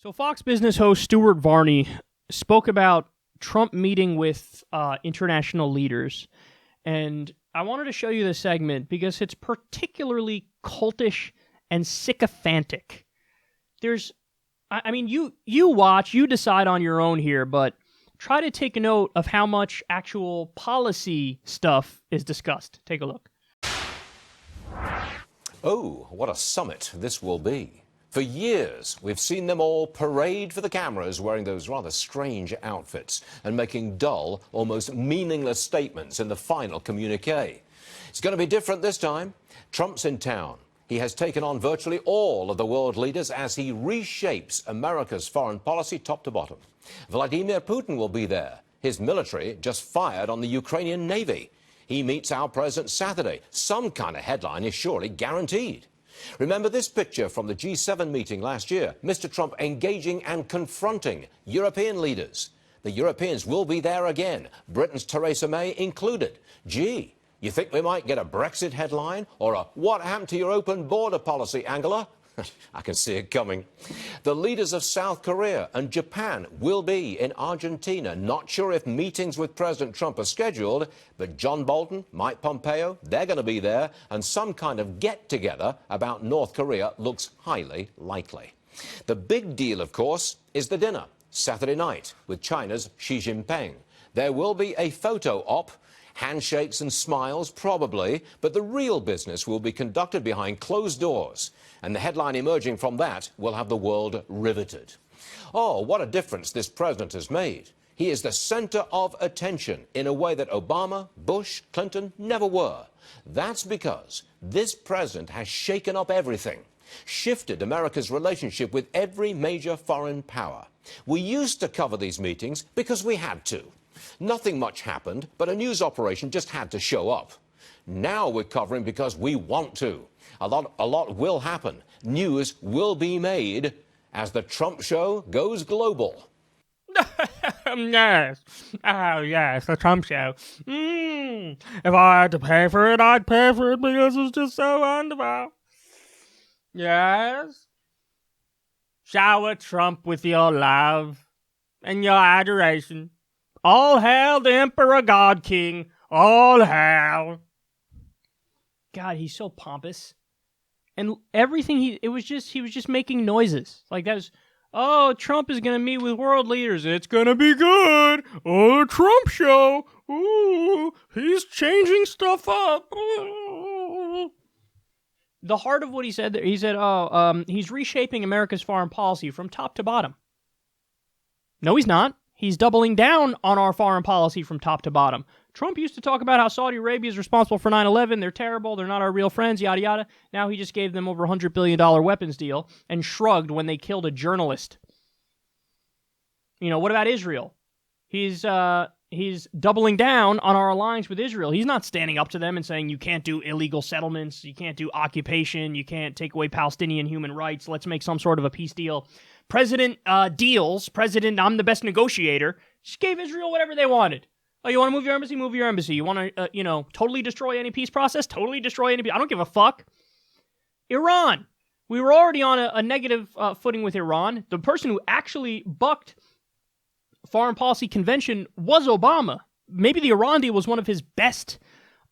So Fox Business host Stuart Varney spoke about Trump meeting with international leaders, and I wanted to show you this segment because it's particularly cultish and sycophantic. You watch, you decide on your own here, but try to take a note of how much actual policy stuff is discussed. Take a look. Oh, what a summit this will be. For years, we've seen them all parade for the cameras wearing those rather strange outfits and making dull, almost meaningless statements in the final communique. It's going to be different this time. Trump's in town. He has taken on virtually all of the world leaders as he reshapes America's foreign policy top to bottom. Vladimir Putin will be there. His military just fired on the Ukrainian Navy. He meets our president Saturday. Some kind of headline is surely guaranteed. Remember this picture from the G7 meeting last year? Mr. Trump engaging and confronting European leaders. The Europeans will be there again, Britain's Theresa May included. Gee, you think we might get a Brexit headline or a "What happened to your open border policy, Angela?" I can see it coming. The leaders of South Korea and Japan will be in Argentina. Not sure if meetings with President Trump are scheduled, but John Bolton, Mike Pompeo, they're going to be there, and some kind of get-together about North Korea looks highly likely. The big deal, of course, is the dinner, Saturday night, with China's Xi Jinping. There will be a photo op. Handshakes and smiles, probably, but the real business will be conducted behind closed doors. And the headline emerging from that will have the world riveted. Oh, what a difference this president has made. He is the center of attention in a way that Obama, Bush, Clinton never were. That's because this president has shaken up everything, shifted America's relationship with every major foreign power. We used to cover these meetings because we had to. Nothing much happened, but a news operation just had to show up. Now we're covering because we want to. A lot will happen. News will be made as the Trump show goes global. Yes. Oh, yes, the Trump show. If I had to pay for it, I'd pay for it because it's just so wonderful. Yes. Shower Trump with your love and your adoration. All hail the Emperor God King. All hail. God, he's so pompous. And everything he was just making noises. Like that was, oh, Trump is going to meet with world leaders. It's going to be good. Oh, the Trump show. Ooh, he's changing stuff up. Ooh. The heart of what he said there, he said, he's reshaping America's foreign policy from top to bottom. No, he's not. He's doubling down on our foreign policy from top to bottom. Trump used to talk about how Saudi Arabia is responsible for 9/11. They're terrible. They're not our real friends, yada, yada. Now he just gave them over $100 billion weapons deal and shrugged when they killed a journalist. You know, what about Israel? He's doubling down on our alliance with Israel. He's not standing up to them and saying, you can't do illegal settlements, you can't do occupation, you can't take away Palestinian human rights, let's make some sort of a peace deal. President deals. President, I'm the best negotiator. Just gave Israel whatever they wanted. Oh, you want to move your embassy? Move your embassy. You want to, totally destroy any peace process? Totally destroy any peace. I don't give a fuck. Iran. We were already on a negative footing with Iran. The person who actually bucked foreign policy convention was Obama. Maybe the Iran deal was one of his best,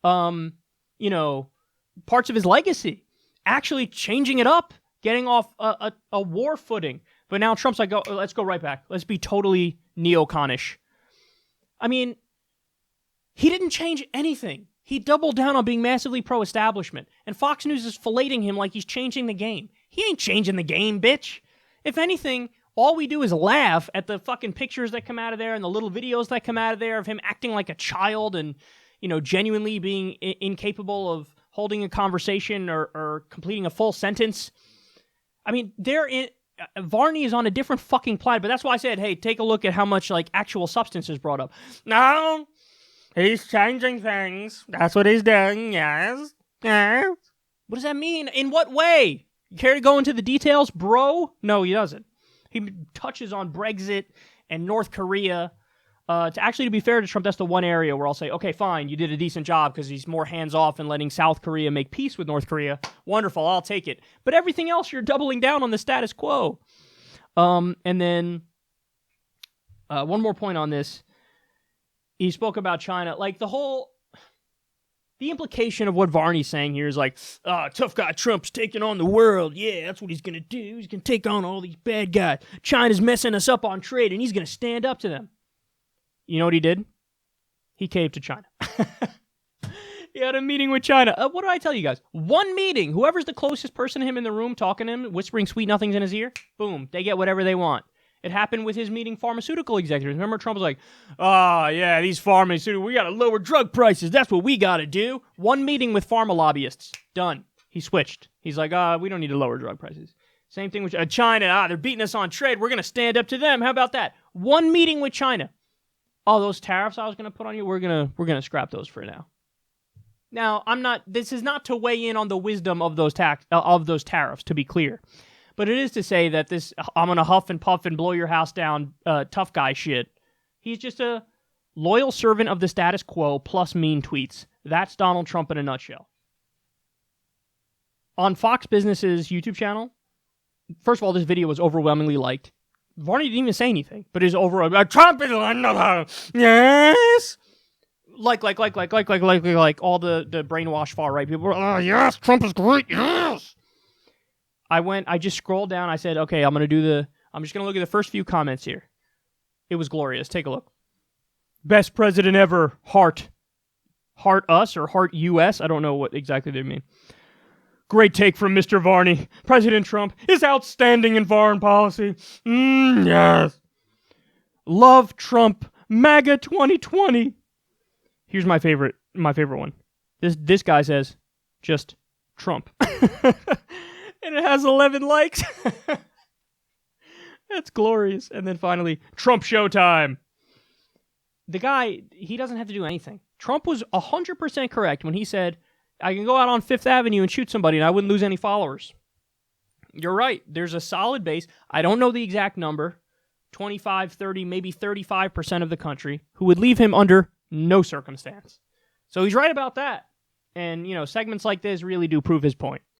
parts of his legacy. Actually changing it up, getting off a war footing. But now Trump's like, let's go right back. Let's be totally neoconish. I mean, he didn't change anything. He doubled down on being massively pro-establishment. And Fox News is filleting him like he's changing the game. He ain't changing the game, bitch. If anything, all we do is laugh at the fucking pictures that come out of there and the little videos that come out of there of him acting like a child and, genuinely being incapable of holding a conversation or completing a full sentence. I mean, Varney is on a different fucking planet, but that's why I said, hey, take a look at how much, actual substance is brought up. No, he's changing things. That's what he's doing, yes. Yes. What does that mean? In what way? You care to go into the details, bro? No, he doesn't. He touches on Brexit and North Korea. To be fair to Trump, that's the one area where I'll say, okay, fine, you did a decent job because he's more hands-off and letting South Korea make peace with North Korea. Wonderful, I'll take it. But everything else, you're doubling down on the status quo. And then one more point on this. He spoke about China. Like, the implication of what Varney's saying here is like, tough guy Trump's taking on the world. Yeah, that's what he's going to do. He's going to take on all these bad guys. China's messing us up on trade, and he's going to stand up to them. You know what he did? He caved to China. He had a meeting with China. What did I tell you guys? One meeting. Whoever's the closest person to him in the room, talking to him, whispering sweet nothings in his ear, boom, they get whatever they want. It happened with his meeting pharmaceutical executives. Remember, Trump was like, yeah, these pharmaceuticals, we got to lower drug prices. That's what we got to do. One meeting with pharma lobbyists. Done. He switched. He's like, we don't need to lower drug prices. Same thing with China. They're beating us on trade. We're going to stand up to them. How about that? One meeting with China. Those tariffs I was going to put on you, we're gonna scrap those for now. Now, this is not to weigh in on the wisdom of those tariffs, to be clear. But it is to say that this, I'm going to huff and puff and blow your house down tough guy shit. He's just a loyal servant of the status quo plus mean tweets. That's Donald Trump in a nutshell. On Fox Business's YouTube channel, first of all, this video was overwhelmingly liked. Varney didn't even say anything, but it's over. Trump is another. Yes. Like all the brainwashed far right people were, yes, Trump is great, yes. I just scrolled down, I said, okay, I'm just gonna look at the first few comments here. It was glorious. Take a look. Best president ever, heart us or heart US? I don't know what exactly they mean. Great take from Mr. Varney. President Trump is outstanding in foreign policy. Yes. Love Trump. MAGA 2020. Here's my favorite one. This guy says, just Trump. And it has 11 likes. That's glorious. And then finally, Trump showtime. The guy, he doesn't have to do anything. Trump was 100% correct when he said, I can go out on Fifth Avenue and shoot somebody and I wouldn't lose any followers. You're right. There's a solid base. I don't know the exact number. 25, 30, maybe 35% of the country who would leave him under no circumstance. So he's right about that. And, segments like this really do prove his point.